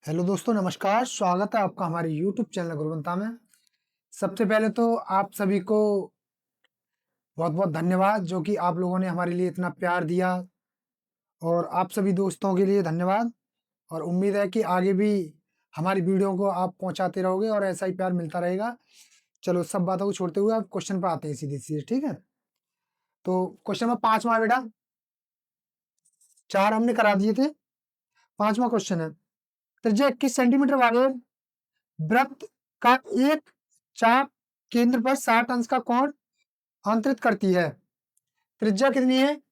Hello दोस्तों, नमस्कार। स्वागत है आपका हमारे यूट्यूब चैनल गुरुवंता में। सबसे पहले तो आप सभी को बहुत-बहुत धन्यवाद, जो कि आप लोगों ने हमारे लिए इतना प्यार दिया, और आप सभी दोस्तों के लिए धन्यवाद। और उम्मीद है कि आगे भी हमारी वीडियो को आप पहुँचाते रहोगे और ऐसा ही प्यार मिलता रहेगा। चलो, सब बातों को छोड़ते हुए अब क्वेश्चन पे आते हैं सीधे-सीधे, ठीक है? तो क्वेश्चन नंबर 5वाँ है बेटा। 4 हमने करा दिए थे, 5वाँ क्वेश्चन है। त्रिज्या 21 सेंटीमीटर वाले वृत्त का एक चाप केंद्र पर 60 अंश का कोण अंतरित करती है। त्रिज्या कितनी है?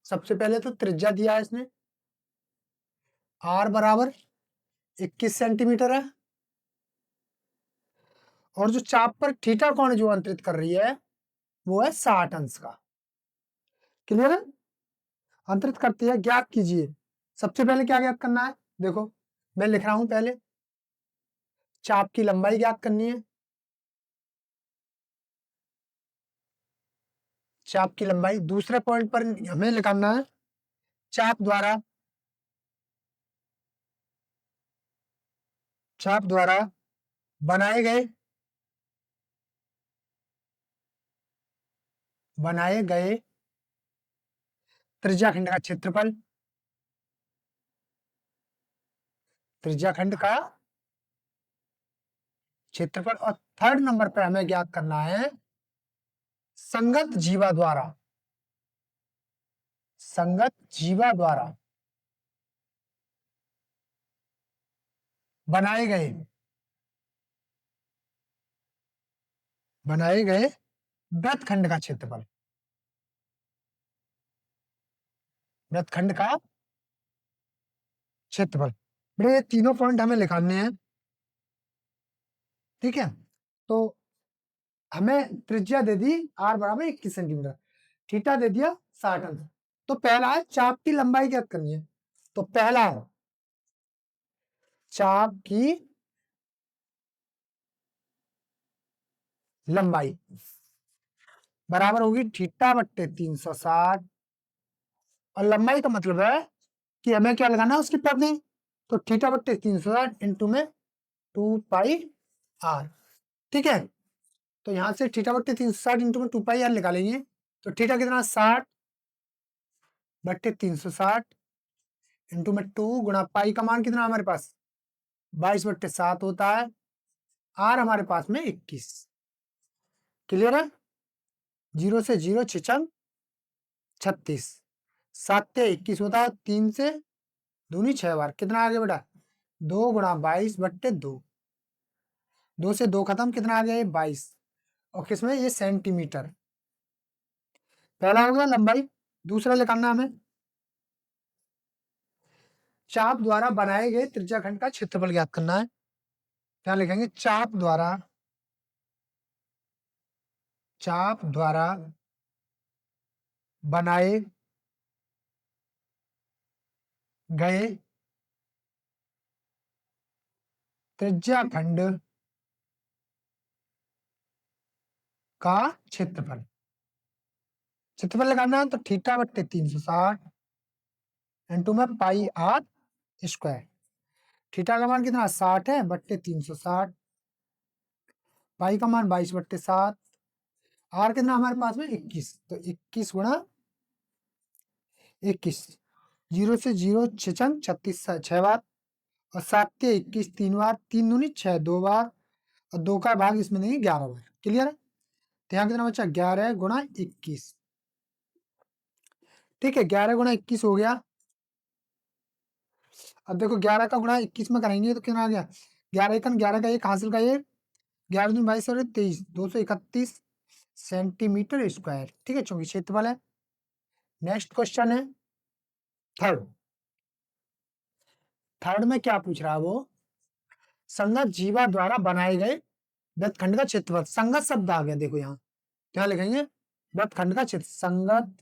सबसे पहले तो त्रिज्या दिया है इसने, r बराबर 21 सेंटीमीटर है, और जो चाप पर थीटा कोण जो अंतरित कर रही है वो है 60 अंश का। क्लियर है? अंतरित करती है, ज्ञात कीजिए। सबसे पहले क्या ज्ञात करना है? देखो, मैं लिख रहा हूं। पहले चाप की लंबाई ज्ञात करनी है। चाप की लंबाई। दूसरे पॉइंट पर हमें निकालना है चाप द्वारा बनाए गए त्रिज्याखंड का क्षेत्रफल। त्रिज्याखंड का क्षेत्रफल। और थर्ड नंबर पर हमें ज्ञात करना है संगत जीवा द्वारा बनाए गए वृत्तखंड का क्षेत्रफल। वृत्तखंड का क्षेत्रफल। बेटे, ये तीनों पॉइंट हमें लिखाने हैं, ठीक है? तो हमें त्रिज्या दे दी r बराबर 21 सेंटीमीटर, थीटा दे दिया 60 अंश। तो पहला है चाप की लंबाई ज्ञात करनी है। तो पहला है चाप की लंबाई बराबर होगी थीटा बट्टे 360, और लंबाई का मतलब है कि हमें क्या लगाना है उसकी पदनी। तो थीटा बट्टे 360 इंटू में 2 पाई r, ठीक है? तो यहां से थीटा बट्टे 360 इंटू में 2 पाई r निकालेंगे। तो थीटा कितना? 60 बट्टे 360 इंटू में 2 गुणा पाई का मान कितना हमारे पास? 22/7 होता है। r हमारे पास में 21। क्लियर है? 0 से 0 छिचंग 36, 7 से 21 होता है, 3 से दूनी 6 बार। कितना आ गया बेटा? 2 गुणा 22/2। 2 से 2 खत्म, कितना आ गया? 22। और किसमें? ये सेंटीमीटर। पहला हो गया लंबाई। दूसरा निकालना हमें चाप द्वारा बनाए गए त्रिज्याखंड का क्षेत्रफल ज्ञात करना है। क्या लिखेंगे? चाप द्वारा बनाए गए त्रिज्याखंड का क्षेत्रफल। क्षेत्रफल लगाना है तो थीटा बट्टे 360 इंटू में पाई r स्क्वायर। थीटा का मान कितना? 60 है, बट्टे 360। पाई का मान 22/7। r कितना हमारे पास में? 21। तो 21 गुणा 21। 0 से 0 छिचंग 36 6 बार, और 7 से 21 3 बार, 3 दूनी 6 2 बार, और 2 का भाग इसमें देंगे 11 बार। क्लियर है? तो यहाँ कितना बचा? 11 गुणा 21। ठीक है, 11 गुणा 21 हो गया। अब देखो, 11 का गुणा 21 में करेंगे तो कितना आ गया? 11 एकन 11 का 1 हासिल का 1, 11 दूनी 22 और 23, 231 सेंटीमीटर स्क्वायर। ठीक है, चूंकि क्षेत्रफल है। नेक्स्ट क्वेश्चन है थर्ड। थर्ड में क्या पूछ रहा है वो? संगत जीवा द्वारा बनाए गए वृत्तखंड का क्षेत्रफल। संगत शब्द आ गया, देखो यहाँ क्या लिखेंगे? वृत्तखंड का क्षेत्र। संगत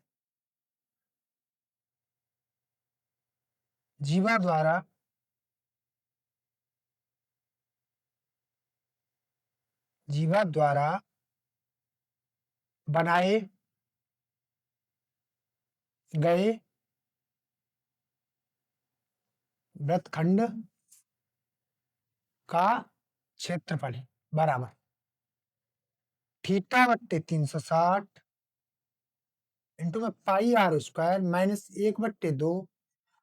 जीवा द्वारा बनाए गए वृत्तखंड का क्षेत्रफल बराबर थीटा बट्टे 360 इंटू में pi r square minus 1/2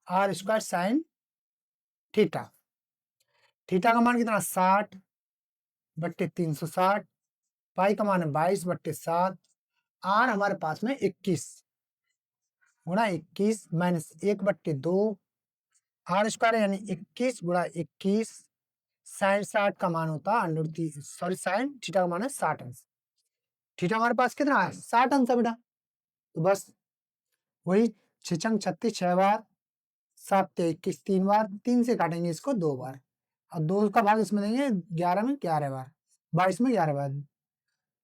r square sine theta. Theta का मान कितना 60/360, पाई का मान है 22/7, आर हमारे पास में 21 गुणा 21 माइनस 1/2 आर स्क्वायर यानी 21 गुणा 21 साइन 60 का मान होता है साइन थीटा का मान है 60 अंश। थीटा हमारे पास कितना है 60 अंश है बेटा। तो बस वही 6 36 6 बार, 7 21 3 बार, 3 से काटेंगे इसको 2 बार और 2 का भाग इसमें देंगे 11 में 11 बार, 22 में 11 बार,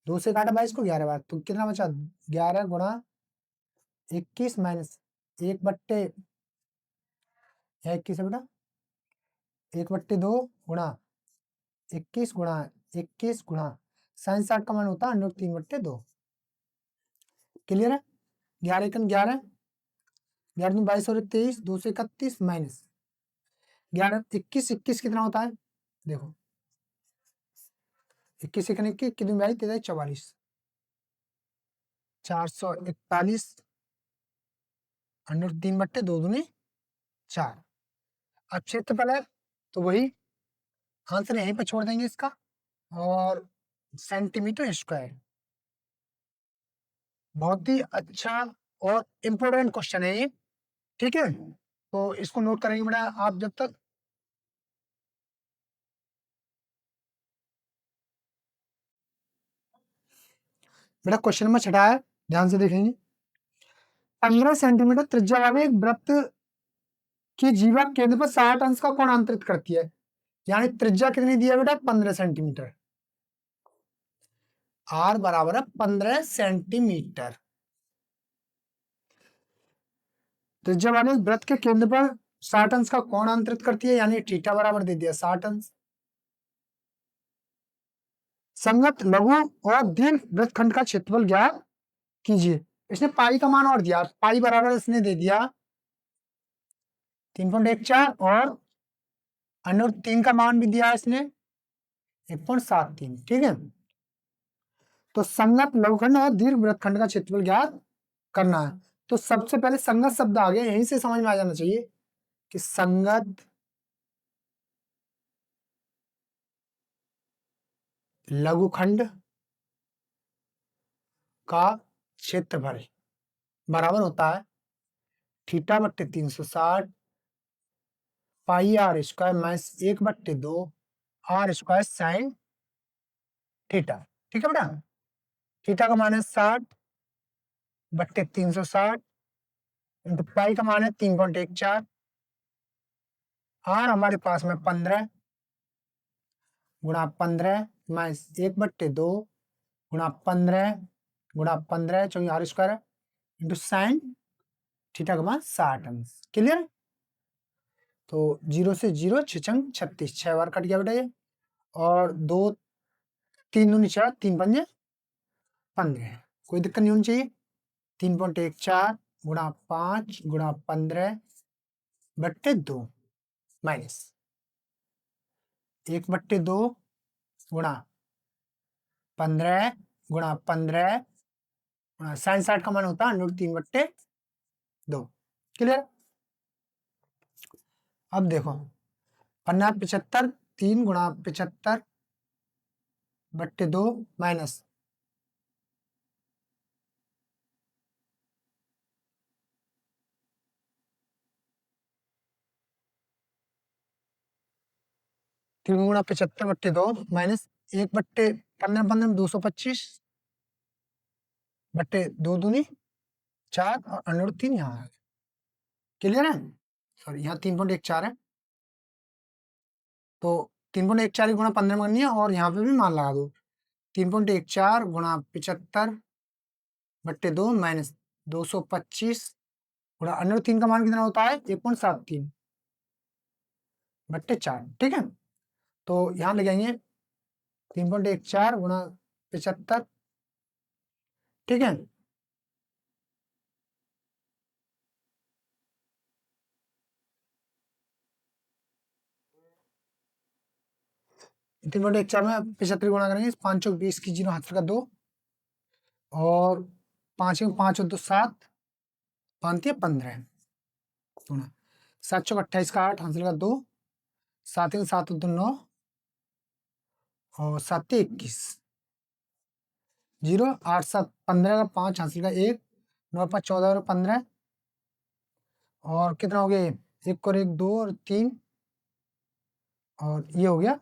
2 से काटा 22 को 11 बार, तो कितना बचा 11 गुणा 21 माइनस 1/, 21 है बेटा, 1/2 गुणा 21 गुणा साइन 60 का मान होता है 3/2। क्लियर है। 11 1 11, 11 में 22 और 23, 2 से 31 माइनस 11 21 21 कितना होता है देखो 21 1 21 कितनी 22 23 44, 441 3/2 दूनी 4। अब क्षेत्रफल है तो वही आंसर यहीं पर छोड़ देंगे इसका और सेंटीमीटर स्क्वायर। बहुत ही अच्छा और इम्पोर्टेंट क्वेश्चन है ये, ठीक है। तो इसको नोट करेंगे बेटा आप जब तक। बेटा क्वेश्चन नंबर 6 है, ध्यान से देखेंगे। 15 सेंटीमीटर त्रिज्या वाले एक वृत्त की जीवा केंद्र पर 60 अंश का कोण अंतरित करती है, यानी त्रिज्या कितनी दी है बेटा 15 सेंटीमीटर। आर बराबर है 15 सेंटीमीटर। त्रिज्या वाले वृत्त के केंद्र पर 60 अंश का कोण अंतरित करती है, यानी थीटा बराबर दे दिया 60 अंश। संगत लघु और दीर्घ वृत्तखंड का क्षेत्रफल ज्ञात कीजिए। इसने पाई का मान और दिया, पाई बराबर इसने दे दिया 3.14 और √3 का मान भी दिया इसने 1.73, ठीक है। तो संगत लघुखंड और दीर्घ वृत्तखंड का क्षेत्रफल ज्ञात करना है। तो सबसे पहले संगत शब्द आ गया, यहीं से समझ में आ जाना चाहिए कि संगत लघुखंड का क्षेत्रफल बराबर होता है थीटा बट्टे 360 pi r square minus 1/2 r square sine theta, ठीक है बेटा। थीटा का मान है 60/360 इंटू पाई का मान है 3.14, आर हमारे पास में 15 गुणा 15 माइनस 1/2 गुणा 15 गुणा 15 चौकी r square into sine theta का मान 60 अंश। क्लियर। तो 0 से 0 6 36 6 बार कट गया बेटा ये, और 2 3 दूनी 4 3 पंजे 15, कोई दिक्कत नहीं होनी चाहिए। 3.14 गुणा 5 गुणा 15/2 माइनस 1/2 गुणा 15 गुणा 15 साइन 60 का मान होता है √3/2। क्लियर। अब देखो 75 3 गुणा 75/2 माइनस 3 गुणा 75/2 माइनस 1/15 15 में 225/2 दूनी 4 और √3 यहाँ है। क्लियर है। सॉरी यहाँ 3.14 है, तो 3.14 गुणा 15 में करनी है और यहाँ पे भी मान लगा दो। 3.14 गुणा 75/2 माइनस 225 गुणा √3 का मान कितना होता है 1.73/4, ठीक है। तो यहाँ ले जाएंगे 3.14 गुणा 75, ठीक है। 3/1 में 75 गुणा करेंगे, 5 चौक 20 की 0 हासिल का 2 और 5 में 5 और 2 7 5 15 गुणा 7 चौक 28 का 8 हासिल का 2 7 में 7 और 2 9 और 7 21 0 8 7 15 का 5 हासिल का 1 9 5 14 और 15 और कितना हो गया, 1 और 1 2 और 3 और ये हो गया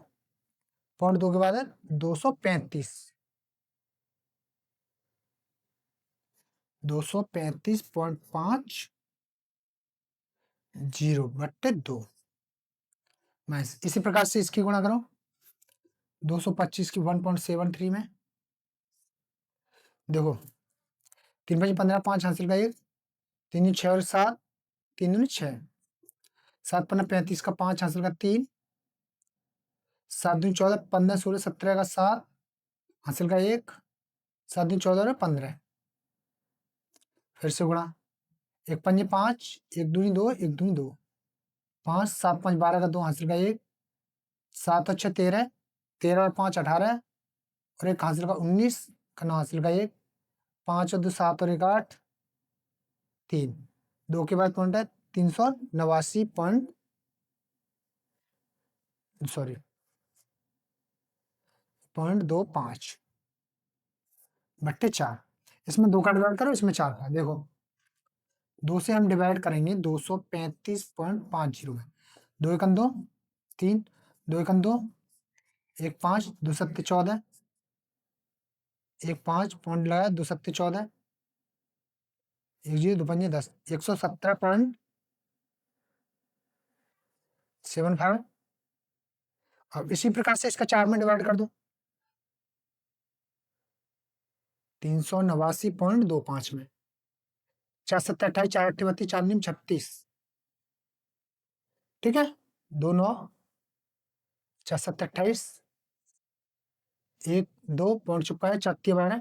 0.2 के बाद है 235 235.50 बट्टे 2 माइनस, इसी प्रकार से इसकी गुणा करो 225 की 1.73 में। देखो 3 5 15 5 हासिल का 1 3 6 और 7 3 दूनी 6 7 15 35 का 5 हासिल का 3 7 दूनी 14 15 16 17 का 7 हासिल का 1 7 दूनी 14 और 15 फिर से गुणा 1 5 5 1 दूनी 2 1 दूनी 2 5 7 5 12 का 2 हासिल का 1 7 और 6 13 13 और 5 18 और 1 हासिल का 19 का 9 हासिल का 1 5 और 2 7 और 1 8 3 2 के बाद पॉइंट है 389 पॉइंट सॉरी 0.25 बट्टे 4। इसमें 2 का डिवाइड करो, इसमें 4 का। देखो 2 से हम डिवाइड करेंगे 235.50 में 2 एकम 2 3 2 एकम 2 1 5 2 सत्ते 14 1 5 पॉइंट लगाया 2 सत्ते 14 1 0 2 पंजे 10 117.75। अब इसी प्रकार से इसका 4 में डिवाइड कर दो 389.25 में 4 7 28 4 8 32 4 9 36 ठीक है 2 9 4 7 28 1 2 पॉइंट चुका है 4 12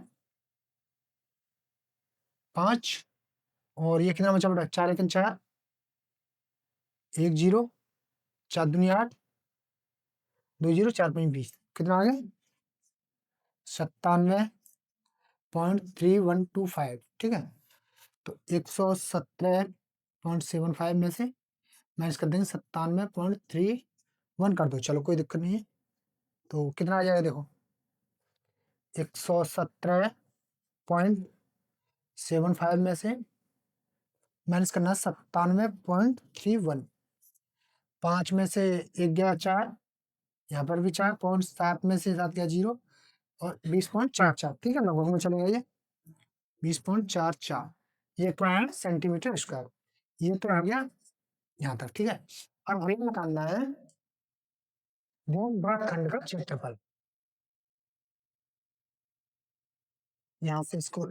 5 और ये कितना बचा बेटा 4 1 4 1 0 4 दूनी 8 2 0 4 5 20 कितना आ गया 97.3125 ठीक है। तो 117.75 में से माइनस कर देंगे 97.31 कर दो, चलो कोई दिक्कत नहीं है। तो कितना आ जाएगा देखो 117.75 में से माइनस करना 97.31 5 में से 1 गया 4 यहाँ पर भी 4 पॉइंट 7 में से 7 गया 0 और 20.44 ठीक है लगभग में चलेगा ये 20.44 ये क्या है सेंटीमीटर स्क्वायर। ये तो आ गया यहाँ तक ठीक है। अब हमें निकालना है खंड का क्षेत्रफल। यहाँ से इसको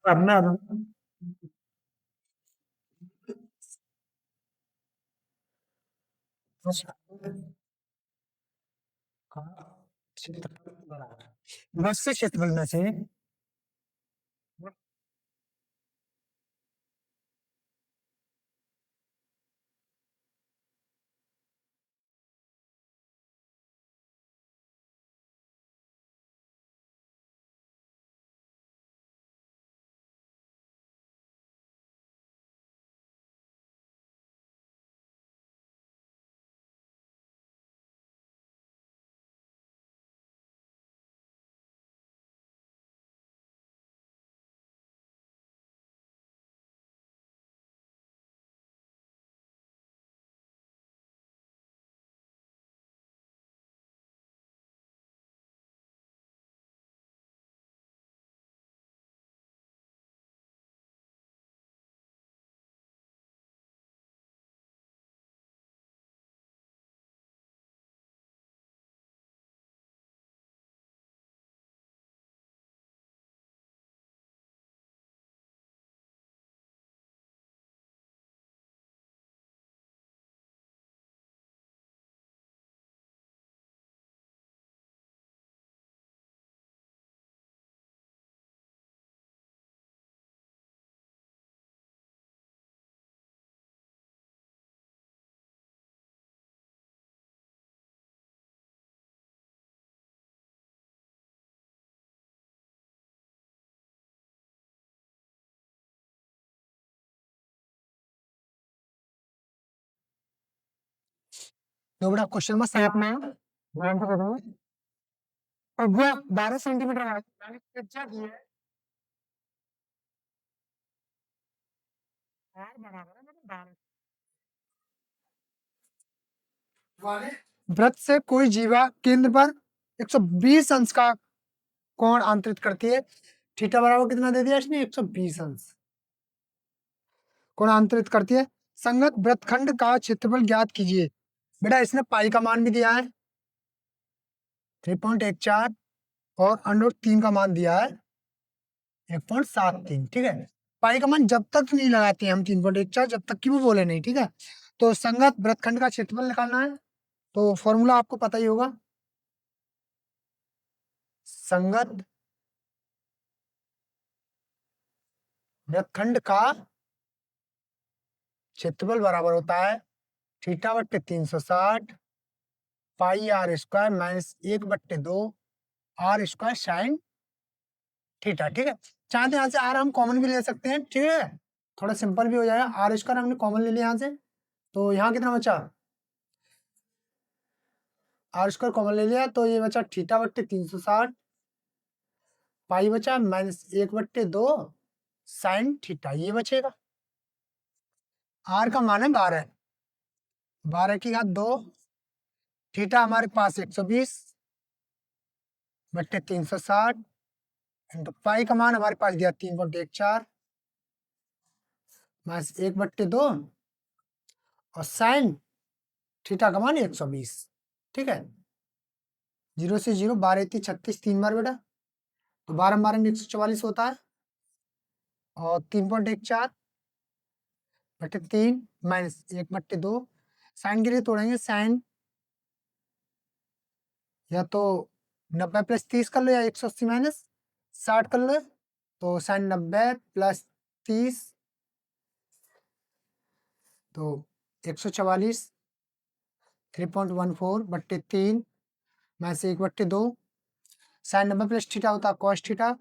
अब मैं बस से क्षेत्रफल में से तो बेटा क्वेश्चन नंबर 7 में और वो 12 सेंटीमीटर है, यानी त्रिज्या दी है r बराबर है मतलब 12। वृत्त से कोई जीवा केंद्र पर 120 अंश का कोण अंतरित करती है। थीटा बराबर कितना दे दिया इसने? 120 अंश कोण अंतरित करती है। संगत वृत्तखंड का क्षेत्रफल ज्ञात कीजिए। बेटा इसने पाई का मान भी दिया है 3.14 और √3 का मान दिया है 1.73। ठीक है, पाई का मान जब तक नहीं लगाते हैं हम 3.14 जब तक कि वो बोले नहीं। ठीक है, तो संगत वृत्तखंड का क्षेत्रफल निकालना है, तो फॉर्मूला आपको पता ही होगा। संगत वृत्तखंड का क्षेत्रफल बराबर होता है थीटा बट्टे 360 पाई r square minus 1/2 r square sine theta. ठीक है, चाहते यहाँ से r हम कॉमन भी ले सकते हैं। ठीक है, थोड़ा सिंपल भी हो जाएगा। r स्क्वायर हमने कॉमन ले लिया यहाँ से, तो यहाँ कितना बचा? r स्क्वायर कॉमन ले लिया तो ये बचा थीटा बट्टे 360 पाई बचा माइनस 1/2 साइन थीटा, ये बचेगा। r का मान है 12, 12 की घात 2, थीटा हमारे पास 120/360 इंटू पाई का मान हमारे पास दिया 3.14 माइनस 1/2 और साइन थीटा का मान 120। ठीक है, 0 से 0, 12 3 36, 3 बार बेटा, तो 12 12 में 144 होता है और 3.14/3 माइनस 1/2 साइन के लिए तोड़ेंगे। साइन या तो 90 + 30 कर लो या 180 माइनस 60 कर लो, तो साइन 90 + 30 तो 144 3.14/3 माइनस 1/2 साइन 90 प्लस थीटा होता है कॉस थीटा,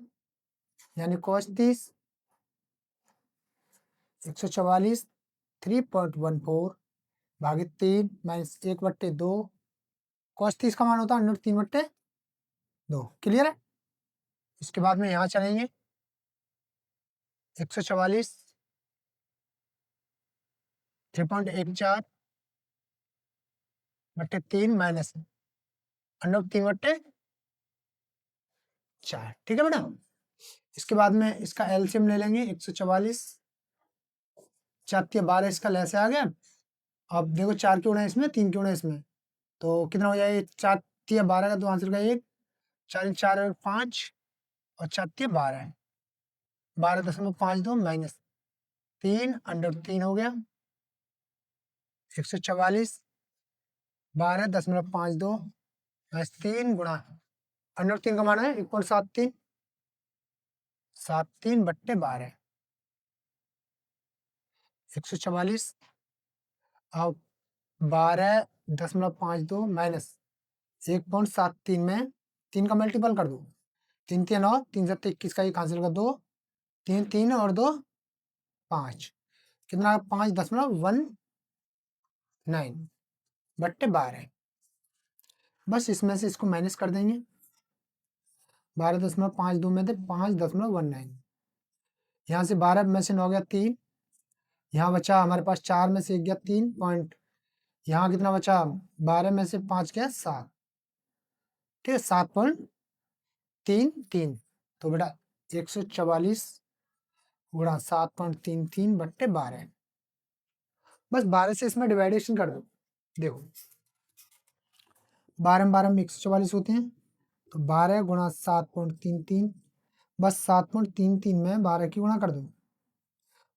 यानी कॉस 30 144 3.14 भागित 3 माइनस 1/2 कॉस 30 का मान होता है √3/2। क्लियर है? इसके बाद में यहाँ चलेंगे 144 3.14/3 माइनस √3/4। ठीक है बेटा, इसके बाद में इसका एलसीएम ले लेंगे 144 4 12, इसका लैसे आ गया। अब देखो 4 क्यों है इसमें, 3 क्यों है इसमें, तो कितना हो जाएगा? 4 12 का 2 आंसर का 1, 4 4 और 5 और 4 12, 12.52 माइनस 3 √3 हो गया 144 12.52 माइनस 3 गुणा √3 का मान है 1.73 73/12 144 अब 12.52 माइनस 1.73 में 3 का मल्टीपल कर दो, 3 3 9, 3 7 21 का 1 हासिल कर दो, 3 3 और 2 5, कितना? 5.19/12। बस इसमें से इसको माइनस कर देंगे, 12.52 में थे 5.19, यहाँ से 12 में से 9 गया 3, यहाँ बचा हमारे पास 4 में से 1 गया 3 पॉइंट, यहाँ कितना बचा? 12 में से 5 गया 7। ठीक है, 7.33, तो बेटा 144 गुणा 7.33/12। बस 12 से इसमें डिवाइडेशन कर दो। देखो 12 12 में 144 होते हैं, तो 12 गुणा 7.33, बस 7.33 में 12 की गुणा कर दो।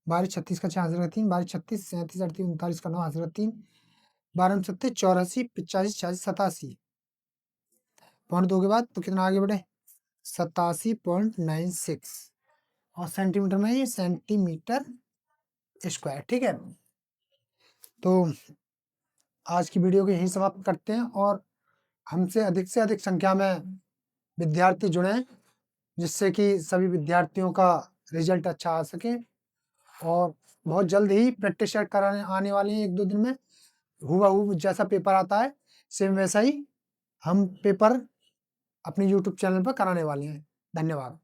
12 36 का 6 हासिल का 3, 12 36 37 38 39 का 9 हासिल का 3, 12 37 84 85 86 87 पॉइंट 2 के बाद तो कितना आगे बढ़े? 87.96 और सेंटीमीटर में ये सेंटीमीटर स्क्वायर। ठीक है, तो आज की वीडियो को यहीं समाप्त करते हैं और हमसे अधिक से अधिक संख्या में विद्यार्थी जुड़े, जिससे कि सभी विद्यार्थियों का रिजल्ट अच्छा आ सके। और बहुत जल्द ही प्रैक्टिस सेट कराने आने वाले हैं 1 2 दिन में, हूबहू जैसा पेपर आता है सेम वैसा ही हम पेपर अपने यूट्यूब चैनल पर कराने वाले हैं। धन्यवाद।